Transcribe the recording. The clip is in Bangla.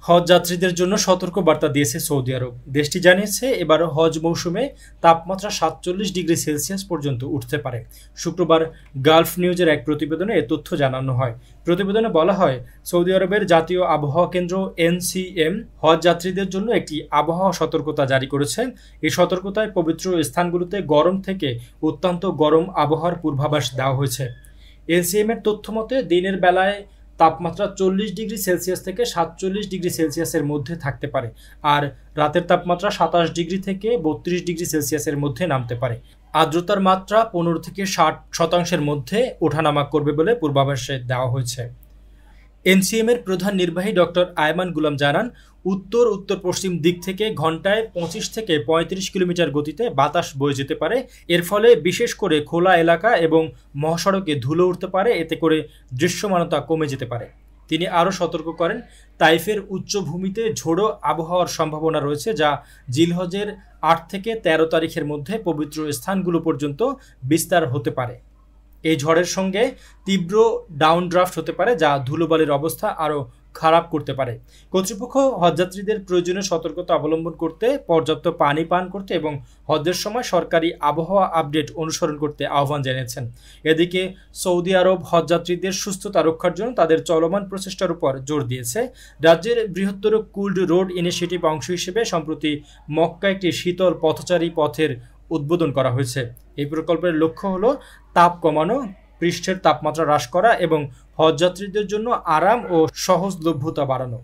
হজ যাত্রীদের জন্য সতর্ক বার্তা দিয়েছে সৌদি আরব। দেশটি জানিয়েছে এবার হজ মৌসুমে তাপমাত্রা ৪৭ ডিগ্রি সেলসিয়াস পর্যন্ত উঠতে পারে। শুক্রবার গালফ নিউজের এক প্রতিবেদনে এ তথ্য জানানো হয়। প্রতিবেদনে বলা হয়, সৌদি আরবের জাতীয় আবহাওয়া কেন্দ্র এনসিএম হজ যাত্রীদের জন্য একটি আবহাওয়া সতর্কতা জারি করেছে। এই সতর্কতায় পবিত্র স্থানগুলোতে গরম থেকে অত্যন্ত গরম আবহাওয়ার পূর্বাভাস দেওয়া হয়েছে। এনসিএম এর তথ্য মতে দিনের বেলায় তাপমাত্রা ৪০ ডিগ্রি সেলসিয়াস থেকে ৪৭ ডিগ্রি সেলসিয়াসের মধ্যে থাকতে পারে, আর রাতের তাপমাত্রা ২৭ ডিগ্রি থেকে ৩২ ডিগ্রি সেলসিয়াসের মধ্যে নামতে পারে। আর্দ্রতার মাত্রা ১৫ থেকে ৬০% মধ্যে ওঠানামা করবে বলে পূর্বাভাসে দেওয়া হয়েছে। এনসিএম এর প্রধান নির্বাহী ডক্টর আয়মান গুলাম জানান, উত্তর উত্তর পশ্চিম দিক থেকে ঘন্টায় ২৫ থেকে ৩৫ কিলোমিটার গতিতে বাতাস বয়ে যেতে পারে। এর ফলে বিশেষ করে খোলা এলাকা এবং মহাসড়কে ধুলো উঠতে পারে, এতে করে দৃশ্যমানতা কমে যেতে পারে। তিনি আরও সতর্ক করেন, তাইফের উচ্চভূমিতে ঝোড়ো আবহাওয়ার সম্ভাবনা রয়েছে, যা জিলহজের ৮ থেকে ১৩ তারিখের মধ্যে পবিত্র স্থানগুলো পর্যন্ত বিস্তার হতে পারে। এই ঝড়ের সঙ্গে তীব্র ডাউনড্রাফট হতে পারে, যা ধুলোবালির অবস্থা আরও খারাপ করতে পারে। কর্তৃপক্ষ হজযাত্রীদের প্রয়োজনীয় সতর্কতা অবলম্বন করতে, পর্যাপ্ত পানি পান করতে এবং হজের সময় সরকারি আবহাওয়া আপডেট অনুসরণ করতে আহ্বান জানিয়েছেন। এদিকে সৌদি আরব হজযাত্রীদের সুস্থতা রক্ষার জন্য তাদের চলমান প্রচেষ্টার উপর জোর দিয়েছে। রাজ্যের বৃহত্তর কুল্ড রোড ইনিশিয়েটিভ অংশ হিসেবে সম্প্রতি মক্কা একটি শীতল পথচারী পথের উদ্বোধন করা হয়েছে। এই প্রকল্পের লক্ষ্য হল তাপ কমানো, পৃষ্ঠের তাপমাত্রা হ্রাস করা এবং হজযাত্রীদের জন্য আরাম ও সহজলভ্যতা বাড়ানো।